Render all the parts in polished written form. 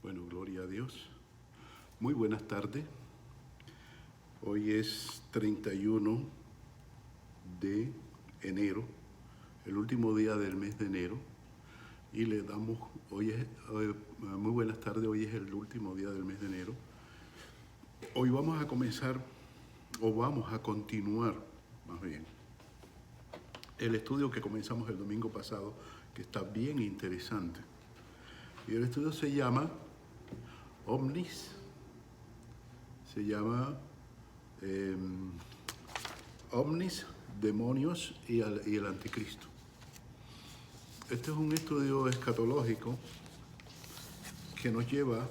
Bueno, gloria a Dios. Muy buenas tardes. Hoy es 31 de enero, el último día del mes de enero. Y le damos, muy buenas tardes, hoy es el último día del mes de enero. Hoy vamos a comenzar, o vamos a continuar, más bien, el estudio que comenzamos el domingo pasado, que está bien interesante. Y el estudio se llama Omnis, Omnis, demonios y el anticristo. Este es un estudio escatológico que nos lleva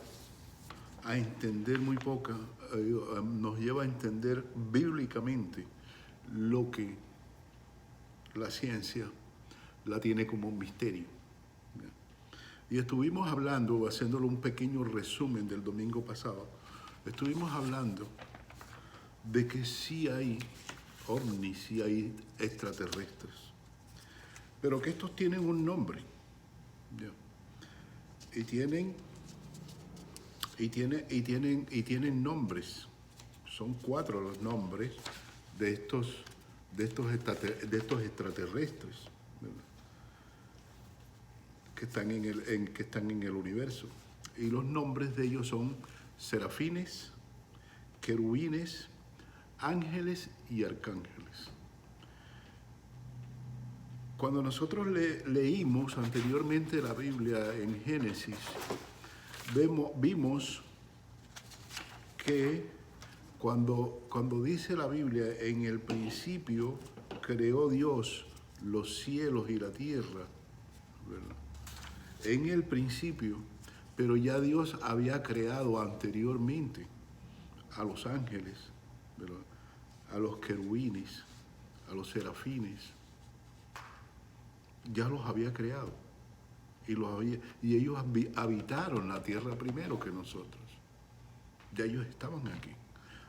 a entender nos lleva a entender bíblicamente lo que la ciencia la tiene como un misterio. Y estuvimos hablando, haciéndole un pequeño resumen del domingo pasado, estuvimos hablando de que sí hay ovnis, sí hay extraterrestres, pero que estos tienen un nombre, ¿ya? y tienen nombres. Son 4 los nombres de estos extraterrestres, ¿verdad? que están en el universo. Y los nombres de ellos son serafines, querubines, ángeles y arcángeles. Cuando nosotros leímos anteriormente la Biblia en Génesis, vimos que cuando dice la Biblia, en el principio creó Dios los cielos y la tierra, ¿verdad? En el principio, pero ya Dios había creado anteriormente a los ángeles, ¿verdad? A los querubines, a los serafines, ya los había creado. Y ellos habitaron la tierra primero que nosotros. Ya ellos estaban aquí.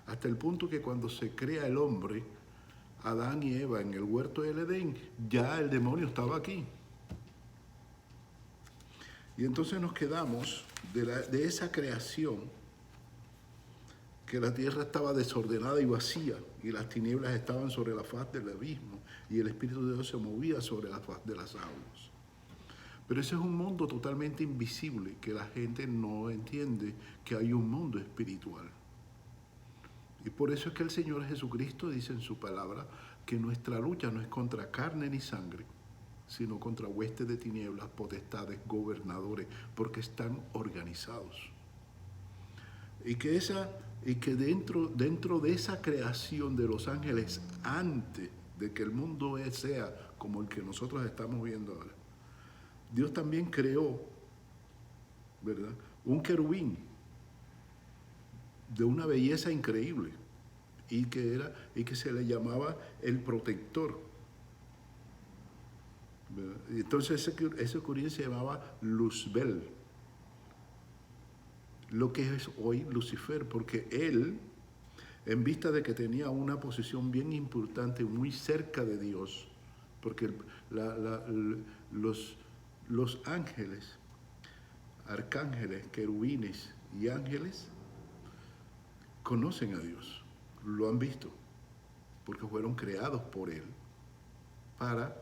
Hasta el punto que cuando se crea el hombre, Adán y Eva en el huerto del Edén, ya el demonio estaba aquí. Y entonces nos quedamos de esa creación, que la tierra estaba desordenada y vacía, y las tinieblas estaban sobre la faz del abismo, y el Espíritu de Dios se movía sobre la faz de las aguas. Pero ese es un mundo totalmente invisible, que la gente no entiende que hay un mundo espiritual. Y por eso es que el Señor Jesucristo dice en su palabra que nuestra lucha no es contra carne ni sangre, sino contra huestes de tinieblas, potestades, gobernadores, porque están organizados. Y que dentro de esa creación de los ángeles, antes de que el mundo sea como el que nosotros estamos viendo ahora, Dios también creó, ¿verdad?, un querubín de una belleza increíble y que se le llamaba el protector, ¿verdad? Y entonces ese querubín se llamaba Luzbel, lo que es hoy Lucifer, porque él, en vista de que tenía una posición bien importante, muy cerca de Dios, porque los ángeles, arcángeles, querubines y ángeles conocen a Dios, lo han visto, porque fueron creados por Él para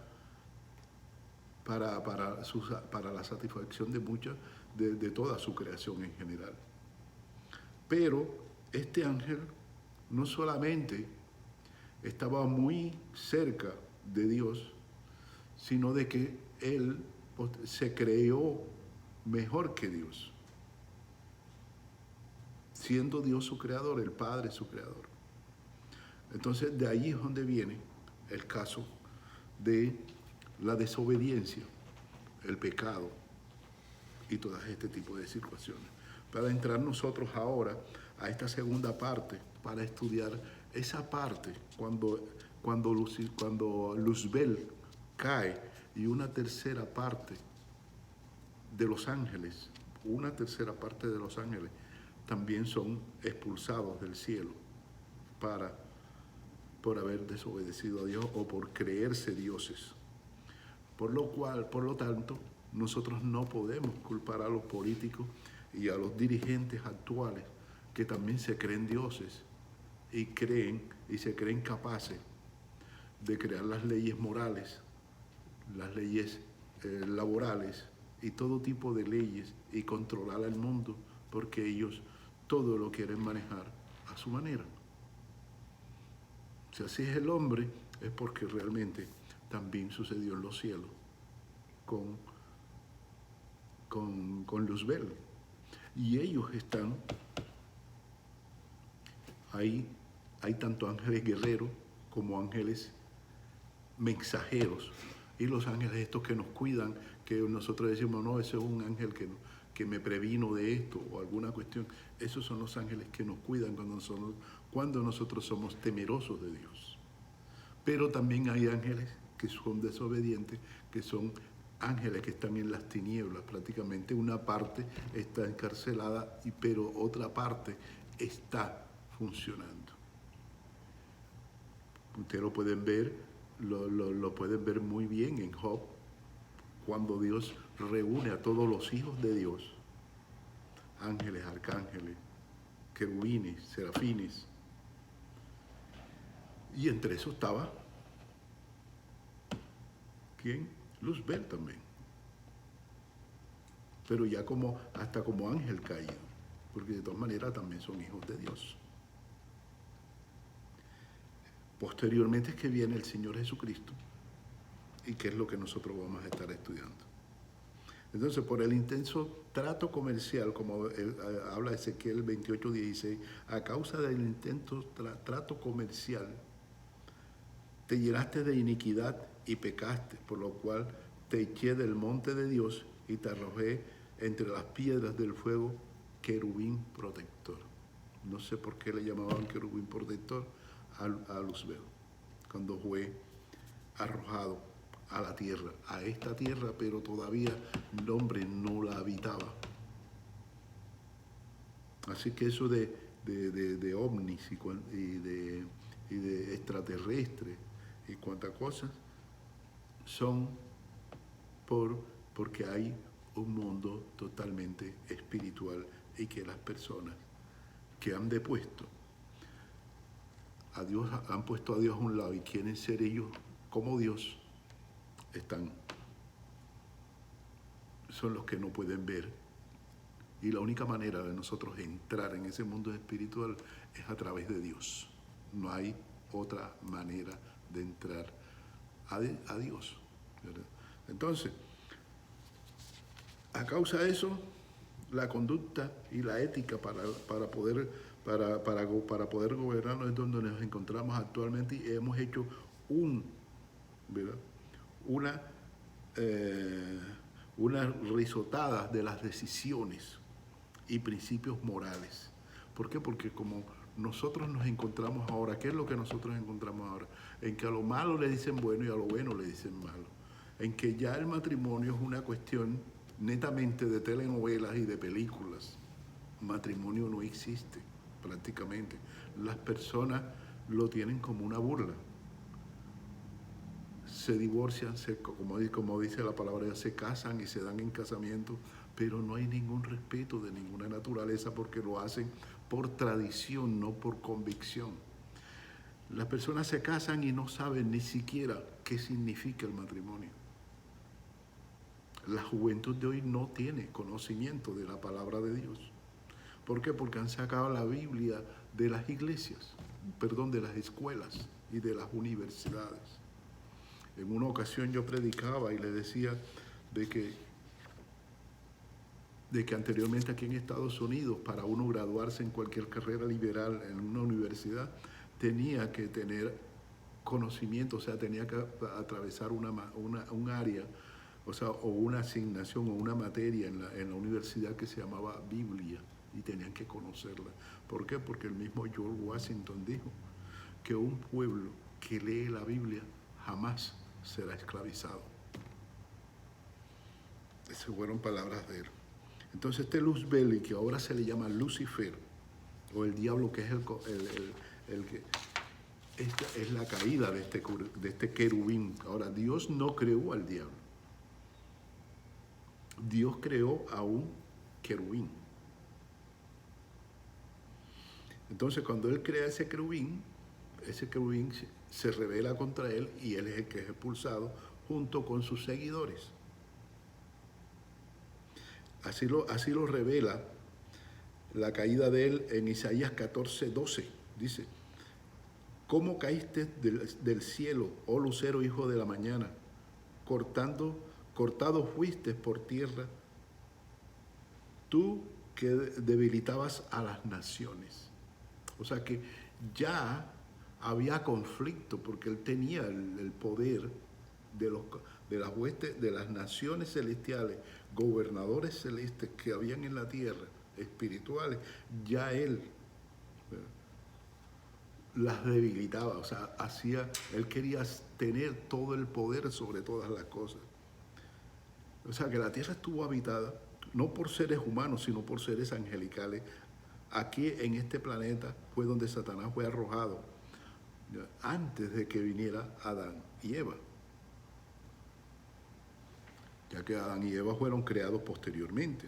la satisfacción de toda su creación en general. Pero este ángel no solamente estaba muy cerca de Dios, sino de que él se creó mejor que Dios, siendo Dios su creador, el Padre su creador. Entonces de ahí es donde viene el caso de la desobediencia, el pecado y todo este tipo de situaciones. Para entrar nosotros ahora a esta segunda parte, para estudiar esa parte cuando Luzbel cae y una tercera parte de los ángeles también son expulsados del cielo por haber desobedecido a Dios o por creerse dioses. Por lo tanto, nosotros no podemos culpar a los políticos y a los dirigentes actuales que también se creen dioses y se creen capaces de crear las leyes morales, las leyes laborales y todo tipo de leyes y controlar al mundo, porque ellos todo lo quieren manejar a su manera. Si así es el hombre, es porque realmente también sucedió en los cielos con Luzbel. Y ellos están ahí, hay tanto ángeles guerreros como ángeles mensajeros. Y los ángeles estos que nos cuidan, que nosotros decimos, no, ese es un ángel que me previno de esto o alguna cuestión. Esos son los ángeles que nos cuidan cuando nosotros somos temerosos de Dios. Pero también hay ángeles que son desobedientes, que son ángeles que están en las tinieblas. Prácticamente una parte está encarcelada, pero otra parte está funcionando. Ustedes lo pueden ver, lo pueden ver muy bien en Job, cuando Dios reúne a todos los hijos de Dios, ángeles, arcángeles, querubines, serafines, y entre eso estaba, ¿quién? Luzbel también, pero ya hasta como ángel caído, porque de todas maneras también son hijos de Dios. Posteriormente es que viene el Señor Jesucristo, y que es lo que nosotros vamos a estar estudiando. Entonces, por el intenso trato comercial, como habla Ezequiel 28:16, a causa del intenso trato comercial, te llenaste de iniquidad y pecaste, por lo cual te eché del monte de Dios y te arrojé entre las piedras del fuego, querubín protector. No sé por qué le llamaban querubín protector a Luzbel, cuando fue arrojado a la tierra, a esta tierra, pero todavía el hombre no la habitaba. Así que eso de ovnis y de extraterrestres y cuantas cosas son porque hay un mundo totalmente espiritual y que las personas que han depuesto a Dios, han puesto a Dios a un lado y quieren ser ellos como Dios, son los que no pueden ver. Y la única manera de nosotros entrar en ese mundo espiritual es a través de Dios. No hay otra manera de entrar a Dios, ¿verdad? Entonces, a causa de eso, la conducta y la ética para poder gobernarnos es donde nos encontramos actualmente, y hemos hecho una risotada de las decisiones y principios morales. ¿Por qué? Porque como nosotros nos encontramos ahora, ¿qué es lo que nosotros encontramos ahora? En que a lo malo le dicen bueno y a lo bueno le dicen malo. En que ya el matrimonio es una cuestión netamente de telenovelas y de películas. Matrimonio no existe prácticamente. Las personas lo tienen como una burla. Se divorcian, como dice la palabra, se casan y se dan en casamiento, pero no hay ningún respeto de ninguna naturaleza porque lo hacen por tradición, no por convicción. Las personas se casan y no saben ni siquiera qué significa el matrimonio. La juventud de hoy no tiene conocimiento de la palabra de Dios. ¿Por qué? Porque han sacado la Biblia de las iglesias, de las escuelas y de las universidades. En una ocasión yo predicaba y le decía de que anteriormente aquí en Estados Unidos, para uno graduarse en cualquier carrera liberal en una universidad, tenía que tener conocimiento, o sea, tenía que atravesar un área, o una asignación o una materia en la universidad que se llamaba Biblia, y tenían que conocerla. ¿Por qué? Porque el mismo George Washington dijo que un pueblo que lee la Biblia jamás será esclavizado. Esas fueron palabras de él. Entonces Luzbel, que ahora se le llama Lucifer, o el diablo, que es esta es la caída de este querubín. Ahora, Dios no creó al diablo. Dios creó a un querubín. Entonces, cuando él crea ese querubín se rebela contra él y él es el que es expulsado junto con sus seguidores. Así lo revela la caída de él en Isaías 14:12. Dice: ¿cómo caíste del cielo, oh lucero, hijo de la mañana? Cortado fuiste por tierra, tú que debilitabas a las naciones. O sea que ya había conflicto porque él tenía el poder de las huestes, de las naciones celestiales, gobernadores celestes que habían en la tierra, espirituales. Ya él las debilitaba, o sea, él quería tener todo el poder sobre todas las cosas. O sea, que la tierra estuvo habitada no por seres humanos, sino por seres angelicales. Aquí en este planeta fue donde Satanás fue arrojado, antes de que viniera Adán y Eva, ya que Adán y Eva fueron creados posteriormente.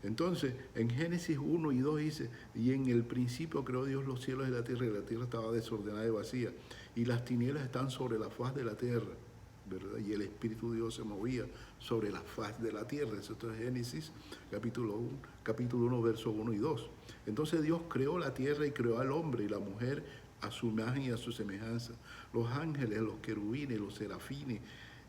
Entonces, en Génesis 1 y 2 dice: y en el principio creó Dios los cielos y la tierra estaba desordenada y vacía, y las tinieblas están sobre la faz de la tierra, ¿verdad? Y el Espíritu de Dios se movía sobre la faz de la tierra. Eso es Génesis capítulo 1, versos 1 y 2. Entonces Dios creó la tierra y creó al hombre y la mujer a su imagen y a su semejanza. Los ángeles, los querubines, los serafines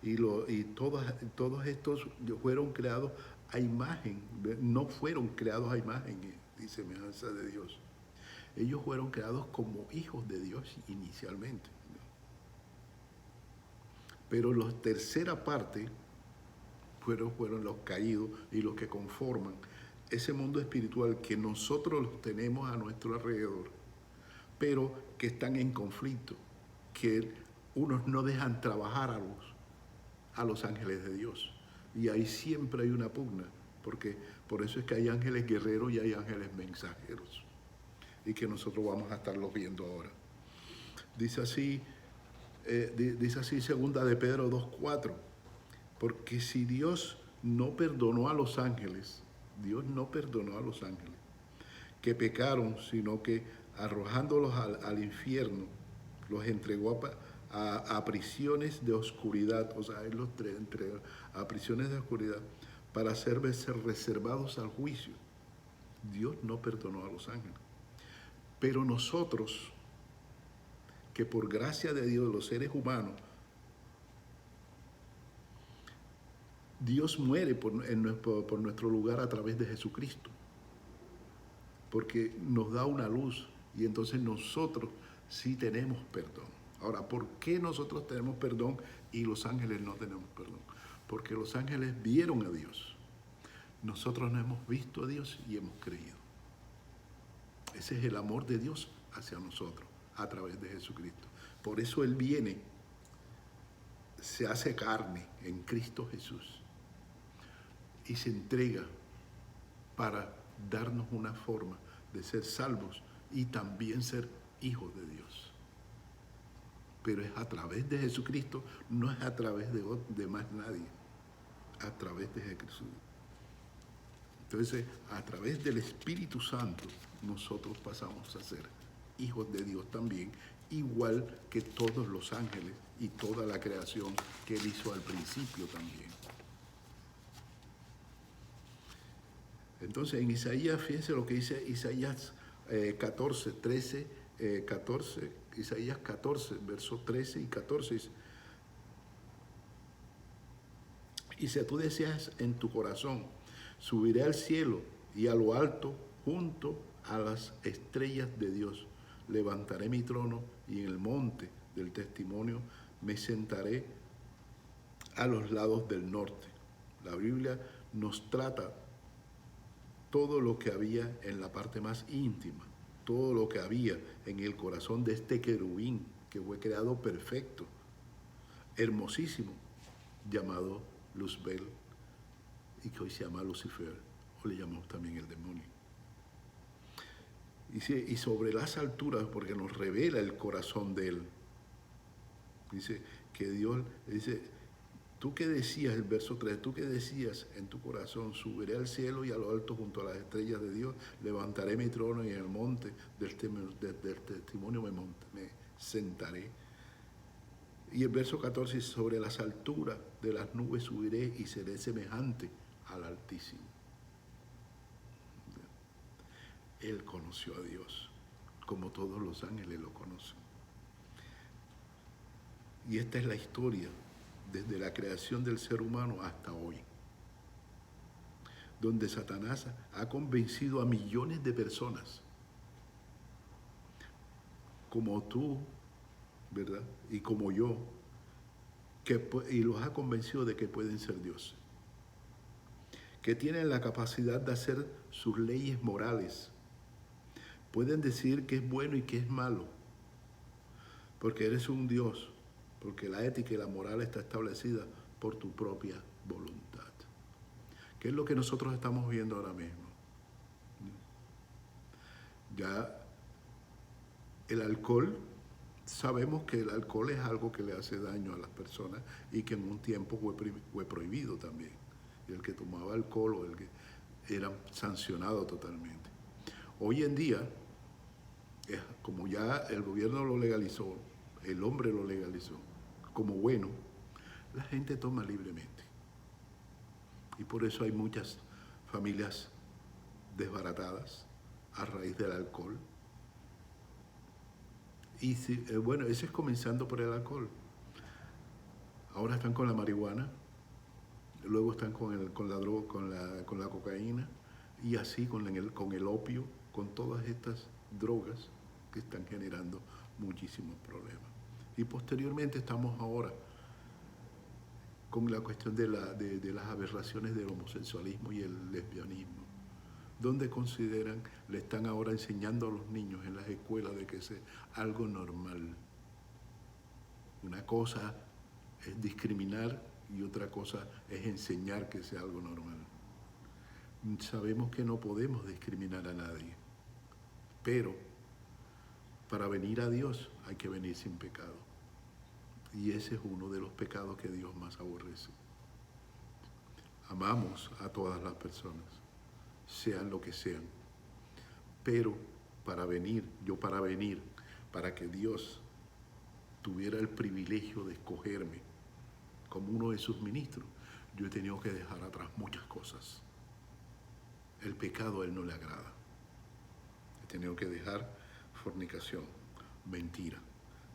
y todos estos fueron creados a imagen, no fueron creados a imagen y semejanza de Dios. Ellos fueron creados como hijos de Dios inicialmente. Pero la tercera parte fueron los caídos y los que conforman ese mundo espiritual que nosotros los tenemos a nuestro alrededor, pero que están en conflicto, que unos no dejan trabajar a los ángeles de Dios. Y ahí siempre hay una pugna, porque por eso es que hay ángeles guerreros y hay ángeles mensajeros, y que nosotros vamos a estarlos viendo ahora. Dice así 2 de Pedro 2:4, porque si Dios no perdonó a los ángeles, que pecaron, sino que arrojándolos al infierno, los entregó a prisiones de oscuridad. O sea, él los entregó a prisiones de oscuridad para ser reservados al juicio. Dios no perdonó a los ángeles. Pero nosotros, que por gracia de Dios, los seres humanos, Dios muere por nuestro lugar a través de Jesucristo, porque nos da una luz y entonces nosotros sí tenemos perdón. Ahora, ¿por qué nosotros tenemos perdón y los ángeles no tenemos perdón? Porque los ángeles vieron a Dios. Nosotros no hemos visto a Dios y hemos creído. Ese es el amor de Dios hacia nosotros a través de Jesucristo. Por eso Él viene, se hace carne en Cristo Jesús y se entrega para darnos una forma de ser salvos y también ser hijos de Dios. Pero es a través de Jesucristo, no es a través de más nadie, a través de Jesús. Entonces, a través del Espíritu Santo, nosotros pasamos a ser hijos de Dios también, igual que todos los ángeles y toda la creación que Él hizo al principio también. Entonces, en Isaías, fíjense lo que dice Isaías 14, Isaías 14, versos 13 y 14, dice: tú decías en tu corazón, subiré al cielo y a lo alto, junto a las estrellas de Dios. Levantaré mi trono y en el monte del testimonio me sentaré a los lados del norte. La Biblia nos trata todo lo que había en la parte más íntima, todo lo que había en el corazón de este querubín que fue creado perfecto, hermosísimo, llamado Luzbel, y que hoy se llama Lucifer, o le llamamos también el demonio. Y sobre las alturas, porque nos revela el corazón de él, dice que Dios, dice, Tú que decías, el verso 3, tú que decías en tu corazón, subiré al cielo y a lo alto junto a las estrellas de Dios, levantaré mi trono y en el monte del testimonio me sentaré. Y el verso 14, sobre las alturas de las nubes subiré y seré semejante al Altísimo. Él conoció a Dios, como todos los ángeles lo conocen. Y esta es la historia desde la creación del ser humano hasta hoy, donde Satanás ha convencido a millones de personas, como tú, ¿verdad? Y como yo, y los ha convencido de que pueden ser dioses, que tienen la capacidad de hacer sus leyes morales, pueden decir qué es bueno y qué es malo, porque eres un Dios, porque la ética y la moral está establecida por tu propia voluntad. ¿Qué es lo que nosotros estamos viendo ahora mismo? Ya el alcohol, sabemos que el alcohol es algo que le hace daño a las personas y que en un tiempo fue prohibido también. Y el que tomaba alcohol o el que era sancionado totalmente. Hoy en día, como ya el gobierno lo legalizó, el hombre lo legalizó como bueno, la gente toma libremente. Y por eso hay muchas familias desbaratadas a raíz del alcohol. Y bueno, eso es comenzando por el alcohol. Ahora están con la marihuana, luego están con la droga, con la cocaína, y así con el opio, con todas estas drogas que están generando muchísimos problemas. Y posteriormente estamos ahora con la cuestión de las aberraciones del homosexualismo y el lesbianismo, donde consideran, le están ahora enseñando a los niños en las escuelas de que es algo normal. Una cosa es discriminar y otra cosa es enseñar que sea algo normal. Sabemos que no podemos discriminar a nadie, pero para venir a Dios hay que venir sin pecado. Y ese es uno de los pecados que Dios más aborrece. Amamos a todas las personas, sean lo que sean, pero para que Dios tuviera el privilegio de escogerme como uno de sus ministros, yo he tenido que dejar atrás muchas cosas. El pecado a Él no le agrada. He tenido que dejar fornicación, mentira,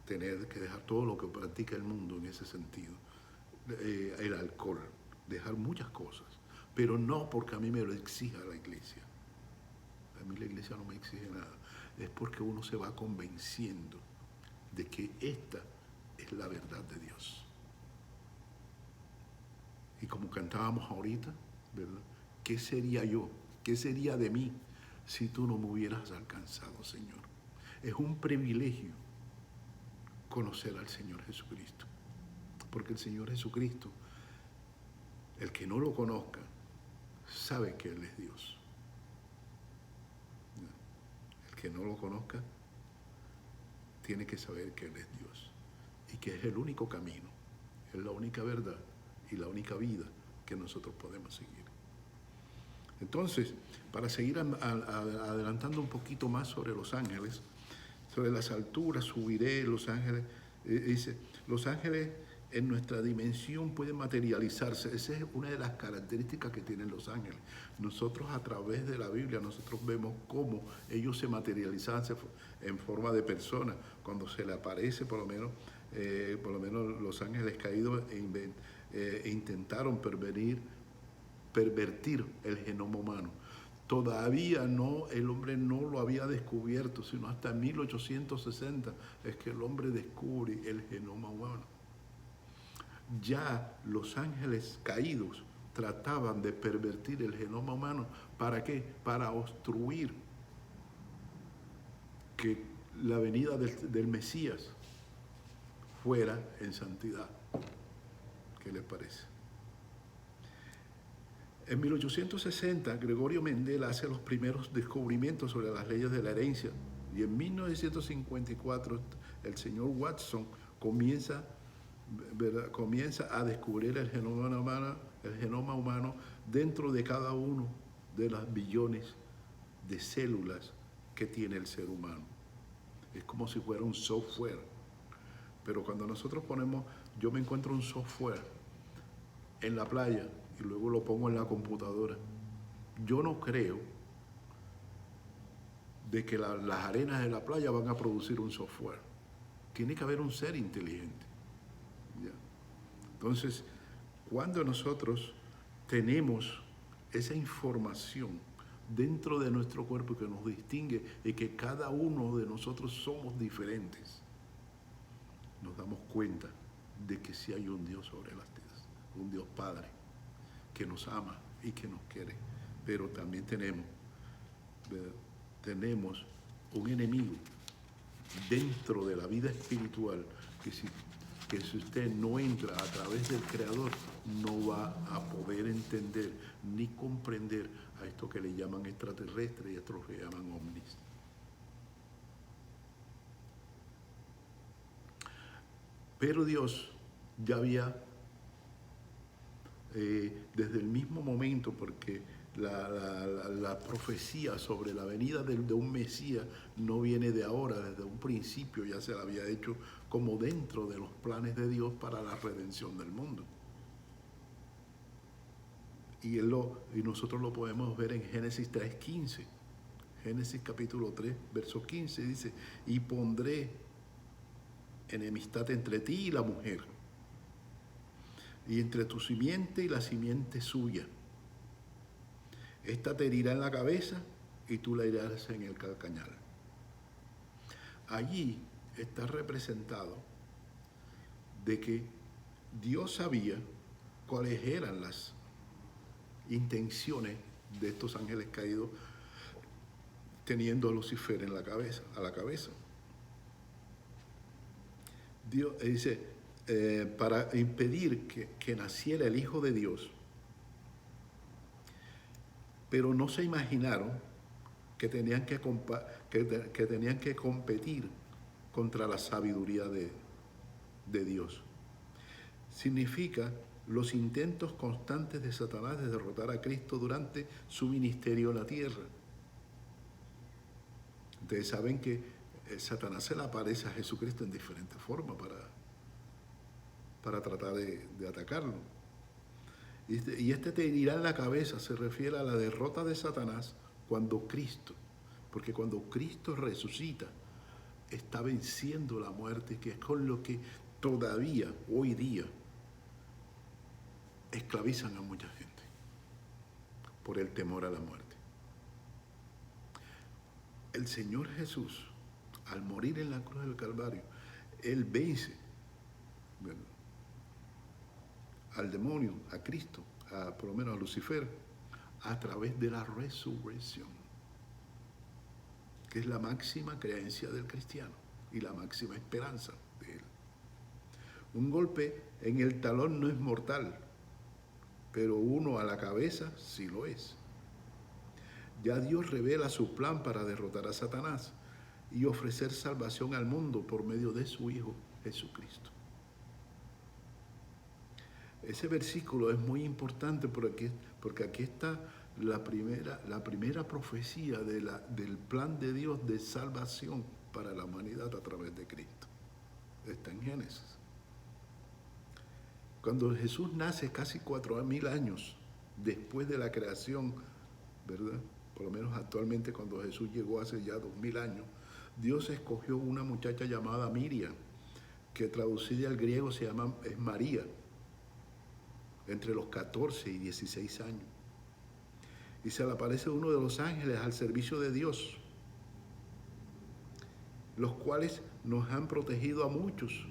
tener que dejar todo lo que practica el mundo en ese sentido, el alcohol, dejar muchas cosas, pero no porque a mí me lo exija la iglesia. A mí la iglesia no me exige nada, es porque uno se va convenciendo de que esta es la verdad de Dios. Y como cantábamos ahorita, ¿verdad? ¿Qué sería yo? ¿Qué sería de mí si tú no me hubieras alcanzado, Señor? Es un privilegio conocer al Señor Jesucristo, porque el Señor Jesucristo, el que no lo conozca, sabe que Él es Dios. El que no lo conozca, tiene que saber que Él es Dios y que es el único camino, es la única verdad y la única vida que nosotros podemos seguir. Entonces, para seguir adelantando un poquito más sobre los ángeles, sobre las alturas subiré, los ángeles, dice, los ángeles en nuestra dimensión pueden materializarse. Esa es una de las características que tienen los ángeles. Nosotros a través de la Biblia, nosotros vemos cómo ellos se materializan en forma de personas. Cuando se le aparece, por lo menos los ángeles caídos intentaron pervertir el genoma humano. Todavía no, el hombre no lo había descubierto, sino hasta 1860 es que el hombre descubre el genoma humano. Ya los ángeles caídos trataban de pervertir el genoma humano. ¿Para qué? Para obstruir que la venida del Mesías fuera en santidad. ¿Qué les parece? En 1860, Gregorio Mendel hace los primeros descubrimientos sobre las leyes de la herencia y en 1954 el señor Watson comienza ¿verdad? Comienza a descubrir el genoma humano dentro de cada uno de las billones de células que tiene el ser humano. Es como si fuera un software. Pero cuando nosotros yo me encuentro un software en la playa y luego lo pongo en la computadora, yo no creo de que las arenas de la playa van a producir un software. Tiene que haber un ser inteligente. ¿Ya? Entonces, cuando nosotros tenemos esa información dentro de nuestro cuerpo que nos distingue y que cada uno de nosotros somos diferentes, nos damos cuenta de que sí hay un Dios sobre las tierras, un Dios Padre que nos ama y que nos quiere, pero también tenemos un enemigo dentro de la vida espiritual que si usted no entra a través del Creador, no va a poder entender ni comprender a esto que le llaman extraterrestres y a estos que llaman ovnis. Pero Dios ya había, desde el mismo momento, porque la profecía sobre la venida de un Mesías no viene de ahora, desde un principio ya se la había hecho como dentro de los planes de Dios para la redención del mundo. Y nosotros lo podemos ver en Génesis 3:15. Génesis capítulo 3, verso 15 dice: y pondré enemistad entre ti y la mujer, y entre tu simiente y la simiente suya. Esta te herirá en la cabeza y tú la herirás en el calcañar. Allí está representado de que Dios sabía cuáles eran las intenciones de estos ángeles caídos teniendo a Lucifer a la cabeza. Dios dice, para impedir que naciera el Hijo de Dios, pero no se imaginaron que tenían que competir contra la sabiduría de Dios. Significa los intentos constantes de Satanás de derrotar a Cristo durante su ministerio en la tierra. Ustedes saben que Satanás se le aparece a Jesucristo en diferentes formas para tratar de atacarlo. Y este te herirá en la cabeza, se refiere a la derrota de Satanás cuando Cristo, porque cuando Cristo resucita, está venciendo la muerte, que es con lo que todavía, hoy día, esclavizan a mucha gente por el temor a la muerte. El Señor Jesús, al morir en la cruz del Calvario, Él vence, ¿verdad?, al demonio, a Cristo, por lo menos a Lucifer, a través de la resurrección, que es la máxima creencia del cristiano y la máxima esperanza de él. Un golpe en el talón no es mortal, pero uno a la cabeza sí lo es. Ya Dios revela su plan para derrotar a Satanás y ofrecer salvación al mundo por medio de su Hijo Jesucristo. Ese versículo es muy importante porque aquí está la primera profecía del plan de Dios de salvación para la humanidad a través de Cristo. Está en Génesis. Cuando Jesús nace casi 4.000 años después de la creación, ¿verdad? Por lo menos actualmente, cuando Jesús llegó hace ya 2.000 años, Dios escogió una muchacha llamada Miriam, que traducida al griego es María, entre los 14 y 16 años. Y se le aparece uno de los ángeles al servicio de Dios, los cuales nos han protegido a muchos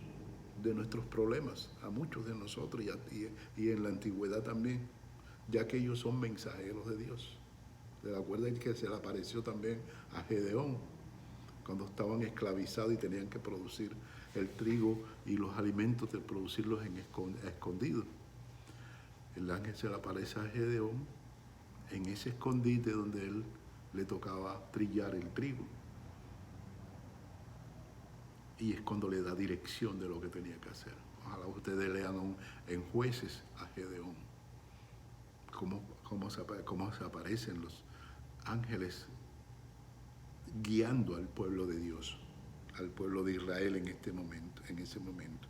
de nuestros problemas, a muchos de nosotros y en la antigüedad también, ya que ellos son mensajeros de Dios. ¿Se acuerdan que se le apareció también a Gedeón cuando estaban esclavizados y tenían que producir el trigo y los alimentos de producirlos escondidos? El ángel se le aparece a Gedeón en ese escondite donde él le tocaba trillar el trigo. Y es cuando le da dirección de lo que tenía que hacer. Ojalá ustedes lean en Jueces a Gedeón, cómo se aparecen los ángeles guiando al pueblo de Dios, al pueblo de Israel en ese momento.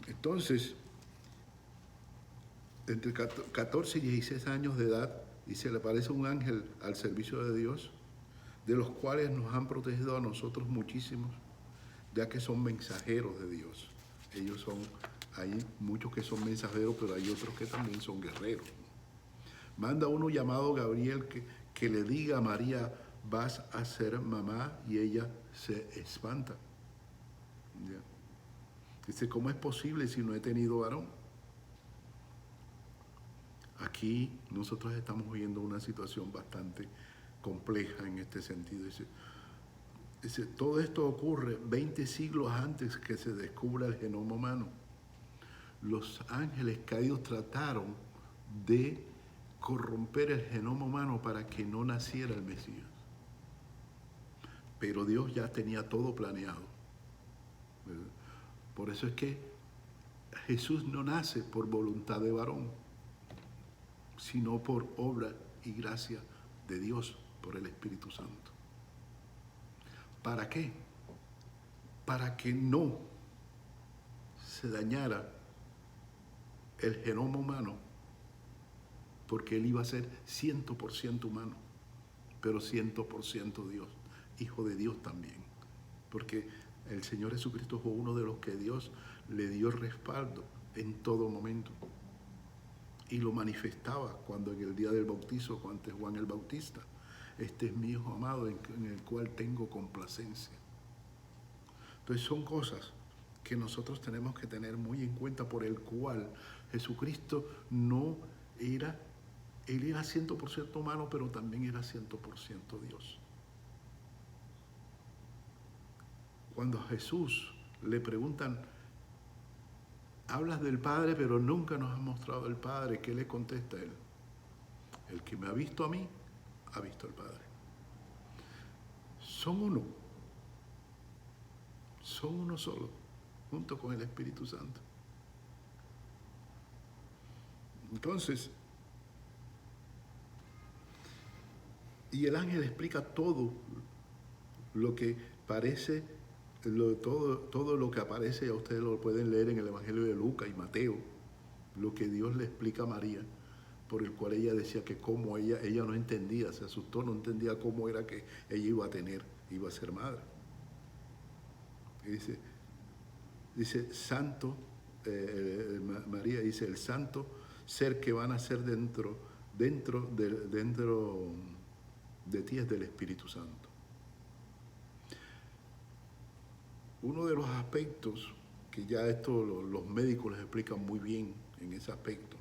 Entonces, entre 14 y 16 años de edad, y se le aparece un ángel al servicio de Dios, de los cuales nos han protegido a nosotros muchísimos, ya que son mensajeros de Dios. Hay muchos que son mensajeros, pero hay otros que también son guerreros. Manda uno llamado Gabriel que le diga a María, vas a ser mamá, y ella se espanta. ¿Ya? Dice, ¿cómo es posible si no he tenido varón? Aquí nosotros estamos viendo una situación bastante compleja en este sentido. Dice, todo esto ocurre 20 siglos antes que se descubra el genoma humano. Los ángeles caídos trataron de corromper el genoma humano para que no naciera el Mesías. Pero Dios ya tenía todo planeado, ¿verdad? Por eso es que Jesús no nace por voluntad de varón, sino por obra y gracia de Dios, por el Espíritu Santo. ¿Para qué? Para que no se dañara el genoma humano, porque Él iba a ser 100% humano, pero 100% Dios, Hijo de Dios también. Porque el Señor Jesucristo fue uno de los que Dios le dio respaldo en todo momento. Y lo manifestaba cuando en el día del bautizo, ante Juan el Bautista, este es mi Hijo amado en el cual tengo complacencia. Entonces son cosas que nosotros tenemos que tener muy en cuenta, por el cual Jesucristo Él era 100% humano, pero también era 100% Dios. Cuando a Jesús le preguntan, hablas del Padre, pero nunca nos has mostrado el Padre, ¿qué le contesta Él? El que me ha visto a mí, ha visto al Padre. Son uno solo, junto con el Espíritu Santo. Entonces, y el ángel explica todo lo que parece, todo lo que aparece, ya ustedes lo pueden leer en el Evangelio de Lucas y Mateo, lo que Dios le explica a María, por el cual ella decía que como ella no entendía, se asustó, no entendía cómo era que ella iba a ser madre. Y dice santo, María dice, el santo ser que van a ser dentro de ti es del Espíritu Santo. Uno de los aspectos que ya esto los médicos les explican muy bien en ese aspecto,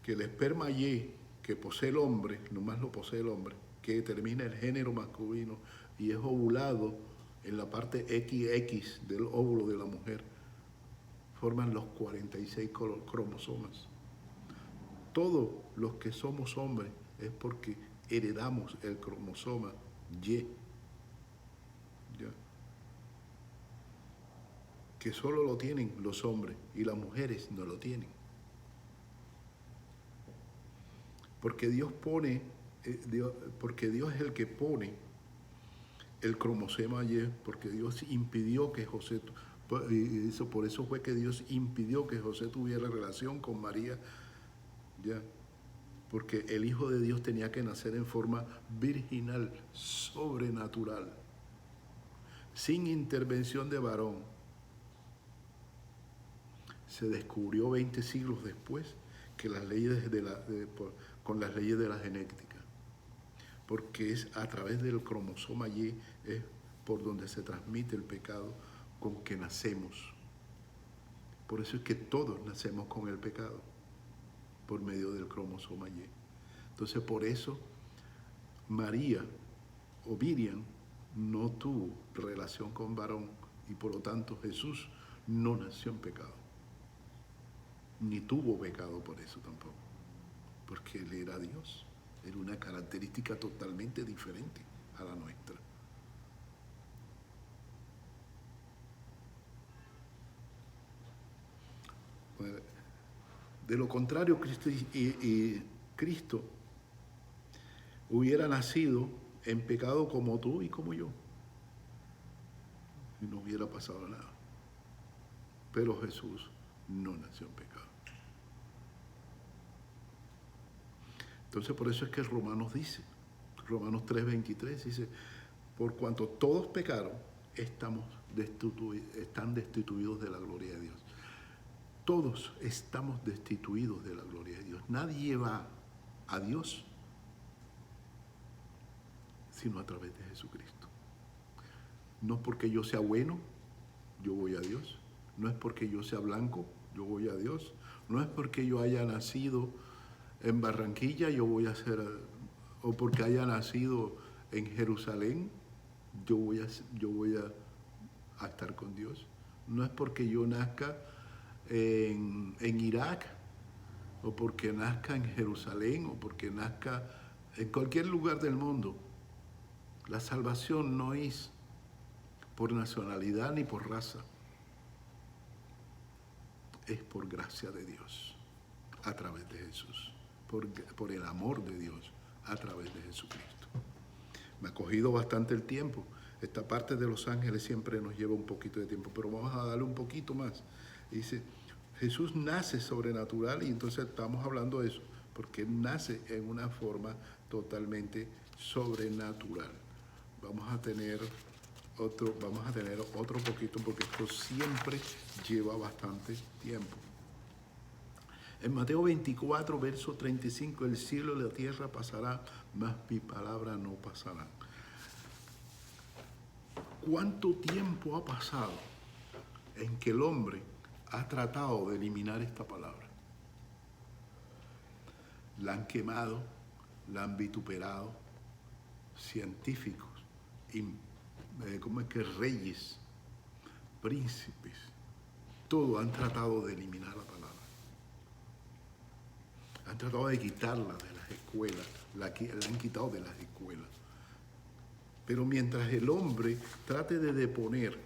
que el esperma Y que posee el hombre, nomás lo posee el hombre, que determina el género masculino y es ovulado en la parte XX del óvulo de la mujer, forman los 46 cromosomas. Todos los que somos hombres es porque heredamos el cromosoma Y. ¿Ya? Que solo lo tienen los hombres y las mujeres no lo tienen. Porque Dios es el que pone el cromosoma Y, porque Dios impidió que José, por eso fue que Dios impidió que José tuviera relación con María, ya, porque el Hijo de Dios tenía que nacer en forma virginal, sobrenatural, sin intervención de varón. Se descubrió 20 siglos después que las leyes con las leyes de la genética, porque es a través del cromosoma Y es por donde se transmite el pecado con que nacemos. Por eso es que todos nacemos con el pecado, por medio del cromosoma Y. Entonces por eso María o Miriam no tuvo relación con varón y por lo tanto Jesús no nació en pecado, ni tuvo pecado por eso tampoco, porque Él era Dios, era una característica totalmente diferente a la nuestra. De lo contrario, Cristo hubiera nacido en pecado como tú y como yo. Y no hubiera pasado nada. Pero Jesús no nació en pecado. Entonces por eso es que Romanos 3:23 dice, por cuanto todos pecaron, están destituidos de la gloria de Dios. Todos estamos destituidos de la gloria de Dios. Nadie va a Dios sino a través de Jesucristo. No es porque yo sea bueno, yo voy a Dios. No es porque yo sea blanco, yo voy a Dios. No es porque yo haya nacido en Barranquilla, yo voy a ser, o porque haya nacido en Jerusalén, yo voy a estar con Dios. No es porque yo nazca en Irak, o porque nazca en Jerusalén, o porque nazca en cualquier lugar del mundo. La salvación no es por nacionalidad ni por raza. Es por gracia de Dios, a través de Jesús, por el amor de Dios, a través de Jesucristo. Me ha cogido bastante el tiempo. Esta parte de los ángeles siempre nos lleva un poquito de tiempo, pero vamos a darle un poquito más. Dice, Jesús nace sobrenatural, y entonces estamos hablando de eso, porque nace en una forma totalmente sobrenatural. Vamos a tener otro poquito, porque esto siempre lleva bastante tiempo. En Mateo 24, verso 35, el cielo y la tierra pasarán, mas mi palabra no pasará. ¿Cuánto tiempo ha pasado en que el hombre ha tratado de eliminar esta palabra? La han quemado, la han vituperado, científicos, reyes, príncipes, todo han tratado de eliminar la palabra. Han tratado de quitarla de las escuelas, la han quitado de las escuelas. Pero mientras el hombre trate de deponer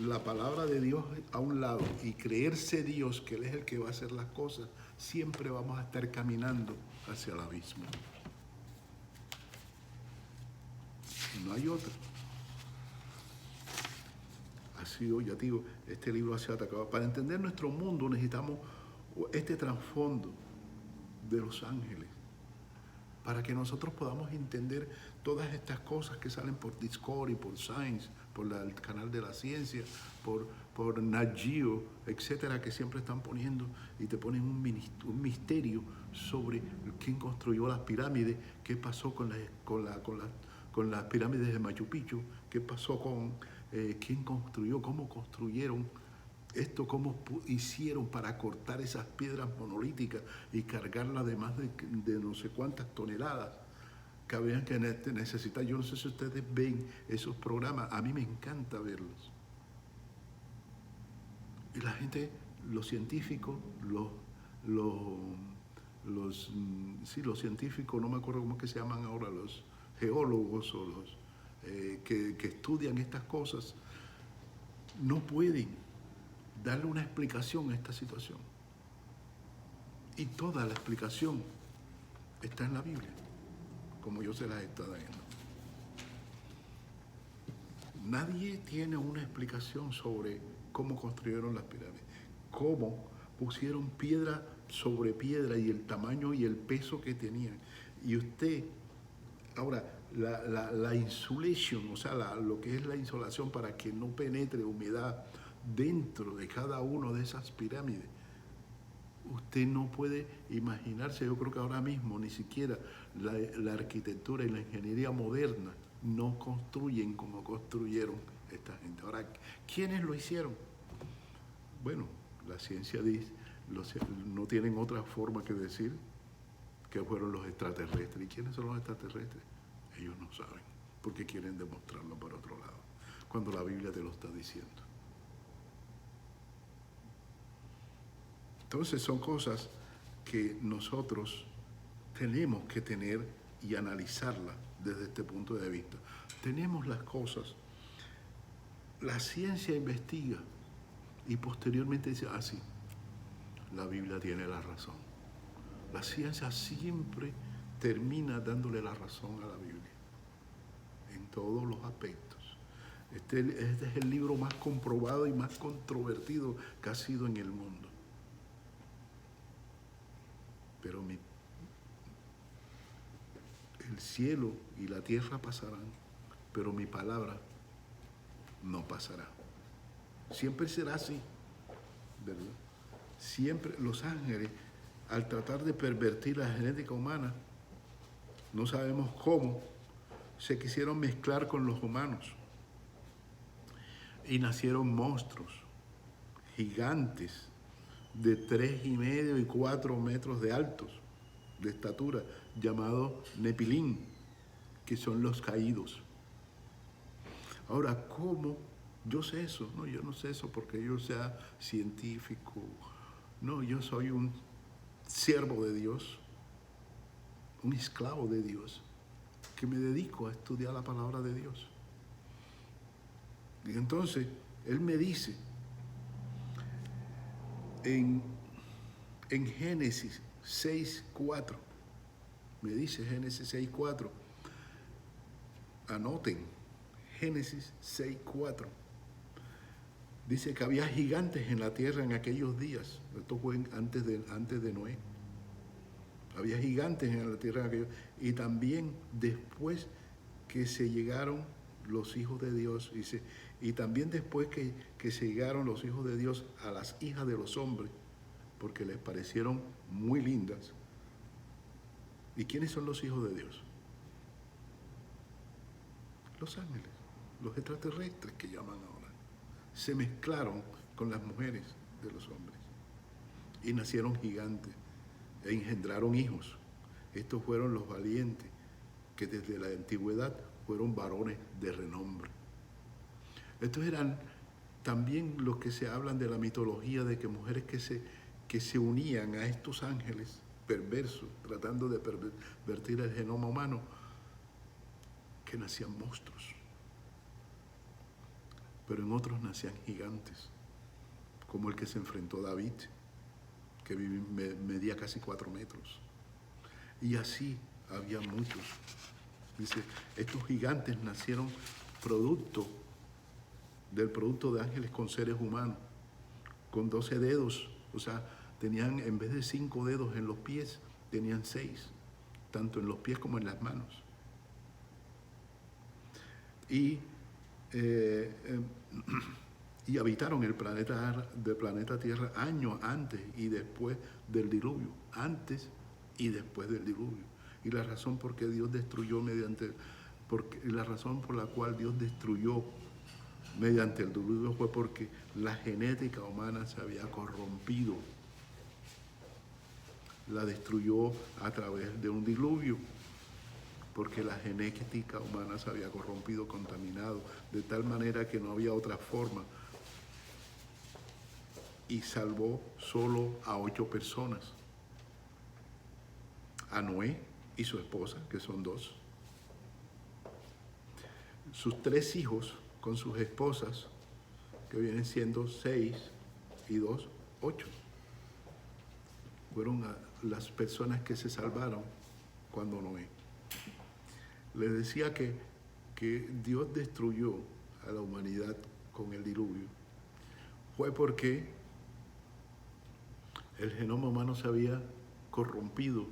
la palabra de Dios a un lado y creerse Dios, que Él es el que va a hacer las cosas, siempre vamos a estar caminando hacia el abismo. No hay otra. Ha sido, ya digo, este libro ha sido atacado. Para entender nuestro mundo necesitamos este trasfondo de los ángeles, para que nosotros podamos entender todas estas cosas que salen por Discovery, por Science, por el canal de la ciencia, por Nat Geo, etcétera, que siempre están poniendo y te ponen un misterio sobre quién construyó las pirámides, qué pasó con las pirámides de Machu Picchu, qué pasó con quién construyó, cómo construyeron esto, cómo hicieron para cortar esas piedras monolíticas y cargarlas de más de no sé cuántas toneladas que habían que necesitar. Yo no sé si ustedes ven esos programas, a mí me encanta verlos. Y la gente, los científicos, los científicos, no me acuerdo cómo es que se llaman ahora, los geólogos o los que estudian estas cosas, no pueden darle una explicación a esta situación. Y toda la explicación está en la Biblia, como yo se las estoy dando. Nadie tiene una explicación sobre cómo construyeron las pirámides, cómo pusieron piedra sobre piedra y el tamaño y el peso que tenían. Y usted, ahora, la insulación, o sea, lo que es la insolación para que no penetre humedad dentro de cada una de esas pirámides, usted no puede imaginarse. Yo creo que ahora mismo ni siquiera la arquitectura y la ingeniería moderna no construyen como construyeron esta gente. Ahora, ¿quiénes lo hicieron? Bueno, la ciencia dice, no tienen otra forma que decir que fueron los extraterrestres. ¿Y quiénes son los extraterrestres? Ellos no saben, porque quieren demostrarlo por otro lado, cuando la Biblia te lo está diciendo. Entonces son cosas que nosotros tenemos que tener y analizarlas desde este punto de vista. Tenemos las cosas, la ciencia investiga y posteriormente dice, sí, la Biblia tiene la razón. La ciencia siempre termina dándole la razón a la Biblia, en todos los aspectos. Este es el libro más comprobado y más controvertido que ha sido en el mundo. Pero el cielo y la tierra pasarán, pero mi palabra no pasará. Siempre será así, ¿verdad? Siempre los ángeles, al tratar de pervertir la genética humana, no sabemos cómo, se quisieron mezclar con los humanos. Y nacieron monstruos gigantes de 3,5 y 4 metros de altos, de estatura, llamados Nepilín, que son los caídos. Ahora, ¿cómo? Yo sé eso, no, yo no sé eso porque yo sea científico. No, yo soy un siervo de Dios, un esclavo de Dios, que me dedico a estudiar la palabra de Dios. Y entonces, él me dice, en Génesis 6:4, me dice Génesis 6:4, anoten, Génesis 6:4, dice que había gigantes en la tierra en aquellos días. Esto fue antes de Noé. Había gigantes en la tierra en aquellos días. Y también después que se llegaron los hijos de Dios, dice, y también después que se llegaron los hijos de Dios a las hijas de los hombres, porque les parecieron muy lindas. ¿Y quiénes son los hijos de Dios? Los ángeles, los extraterrestres que llaman ahora. Se mezclaron con las mujeres de los hombres y nacieron gigantes e engendraron hijos. Estos fueron los valientes que desde la antigüedad fueron varones de renombre. Estos eran también los que se hablan de la mitología de que mujeres que se unían a estos ángeles perversos, tratando de pervertir el genoma humano, que nacían monstruos. Pero en otros nacían gigantes, como el que se enfrentó David, que medía casi 4 metros. Y así había muchos. Dice, estos gigantes nacieron del producto de ángeles con seres humanos, con 12 dedos, o sea, tenían, en vez de 5 dedos en los pies, tenían 6, tanto en los pies como en las manos. Y habitaron el planeta Tierra años antes y después del diluvio, antes y después del diluvio. Y la razón por qué Dios destruyó la razón por la cual Dios destruyó mediante el diluvio fue porque la genética humana se había corrompido. La destruyó a través de un diluvio, porque la genética humana se había corrompido, contaminado, de tal manera que no había otra forma. Y salvó solo a 8 personas. A Noé y su esposa, que son 2. Sus 3 hijos con sus esposas, que vienen siendo 6 y 2, 8. Fueron las personas que se salvaron cuando Noé. Les decía que Dios destruyó a la humanidad con el diluvio. Fue porque el genoma humano se había corrompido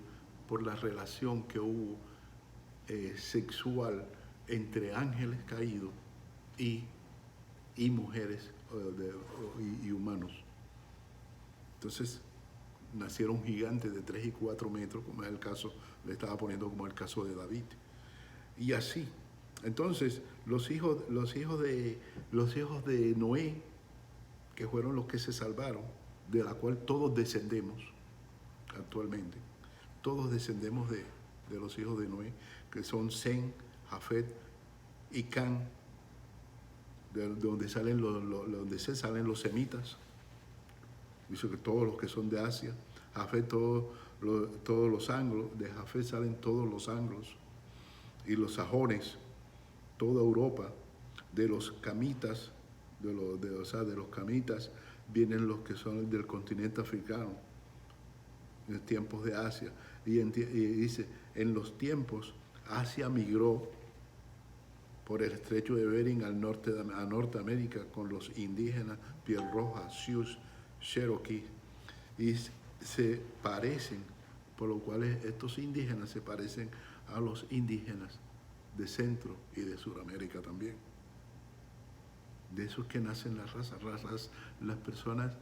por la relación que hubo sexual entre ángeles caídos y mujeres y humanos. Entonces nacieron gigantes de 3 y 4 metros, como es el caso, le estaba poniendo como el caso de David. Y así. Entonces, los hijos de Noé, que fueron los que se salvaron, de la cual todos descendemos actualmente. Todos descendemos de los hijos de Noé, que son Sem, Jafet y Can, de donde se salen los semitas. Dice que todos los que son de Asia, Jafet, todos los anglos, de Jafet salen todos los anglos, y los sajones, toda Europa. De los camitas, de los camitas vienen los que son del continente africano, en los tiempos de Asia. Y dice, en los tiempos Asia migró por el estrecho de Bering a Norteamérica con los indígenas piel roja, Sioux, Cherokee, y se parecen, por lo cual estos indígenas se parecen a los indígenas de Centro y de Sudamérica también. De esos que nacen las razas, las personas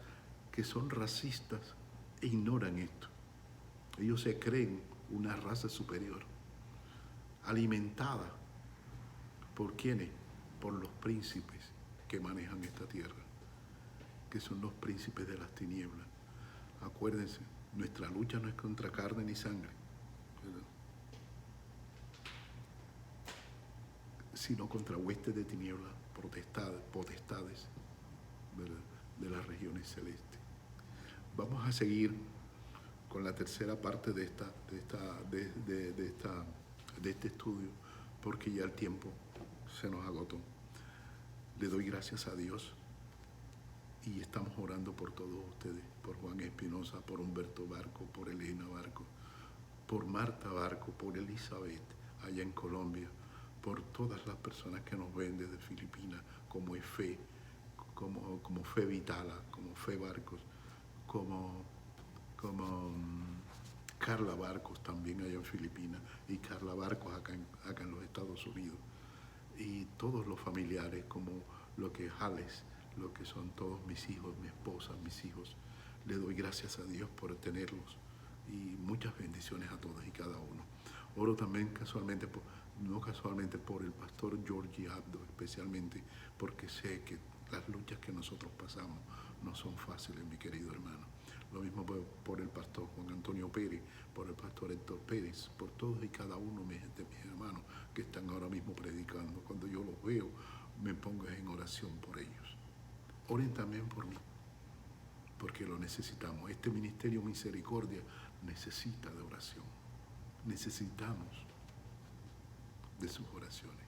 que son racistas ignoran esto. Ellos se creen una raza superior, alimentada ¿por quiénes? Por los príncipes que manejan esta tierra, que son los príncipes de las tinieblas. Acuérdense, nuestra lucha no es contra carne ni sangre, ¿verdad?, sino contra huestes de tinieblas, potestades, ¿verdad?, de las regiones celestes. Vamos a seguir con la tercera parte de este estudio, porque ya el tiempo se nos agotó. Le doy gracias a Dios y estamos orando por todos ustedes, por Juan Espinosa, por Humberto Barco, por Elena Barco, por Marta Barco, por Elizabeth allá en Colombia, por todas las personas que nos ven desde Filipinas, como Efe, como Fe Vitala, como Fe Barcos, como Carla Barcos también allá en Filipinas, y Carla Barcos acá en los Estados Unidos, y todos los familiares, como lo que es Alex, lo que son todos mis hijos, mi esposa, mis hijos. Le doy gracias a Dios por tenerlos y muchas bendiciones a todos y cada uno. Oro también no casualmente por el pastor Georgie Abdo, especialmente porque sé que las luchas que nosotros pasamos no son fáciles, mi querido hermano. Lo mismo por el pastor Juan Antonio Pérez, por el pastor Héctor Pérez, por todos y cada uno de mis hermanos que están ahora mismo predicando. Cuando yo los veo, me pongo en oración por ellos. Oren también por mí, porque lo necesitamos. Este ministerio Misericordia necesita de oración. Necesitamos de sus oraciones.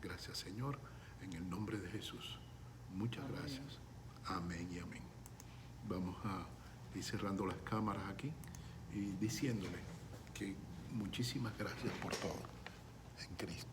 Gracias, Señor, en el nombre de Jesús. Muchas gracias. Amén y amén. Vamos a ir cerrando las cámaras aquí y diciéndole que muchísimas gracias por todo en Cristo.